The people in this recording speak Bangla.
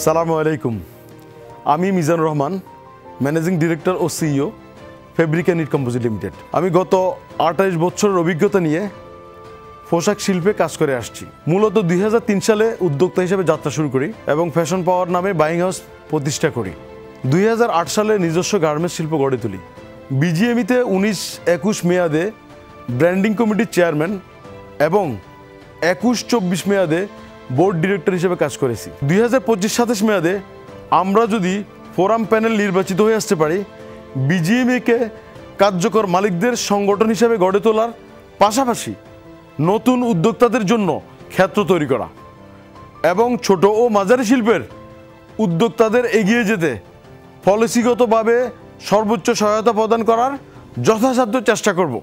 সালামু আলাইকুম। আমি মিজানুর রহমান, ম্যানেজিং ডিরেক্টর ও CEO fabric and knit composite limited. আমি গত 28 বছরের অভিজ্ঞতা নিয়ে পোশাক শিল্পে কাজ করে আসছি। মূলত 2003 সালে উদ্যোক্তা হিসেবে যাত্রা শুরু করি এবং ফ্যাশন পাওয়ার নামে বাইং হাউস প্রতিষ্ঠা করি। 2008 সালে নিজস্ব গার্মেন্টস শিল্প গড়ে তুলি। বিজিএমইতে 19-21 মেয়াদে ব্র্যান্ডিং কমিটির চেয়ারম্যান এবং 21-24 মেয়াদে বোর্ড ডিরেক্টর হিসেবে কাজ করেছি। 2025-27 মেয়াদে আমরা যদি ফোরাম প্যানেল নির্বাচিত হয়ে আসতে পারি, বিজিএমইকে কার্যকর মালিকদের সংগঠন হিসেবে গড়ে তোলার পাশাপাশি নতুন উদ্যোক্তাদের জন্য ক্ষেত্র তৈরি করা এবং ছোট ও মাঝারি শিল্পের উদ্যোক্তাদের এগিয়ে যেতে পলিসিগতভাবে সর্বোচ্চ সহায়তা প্রদান করার যথাসাধ্য চেষ্টা করব।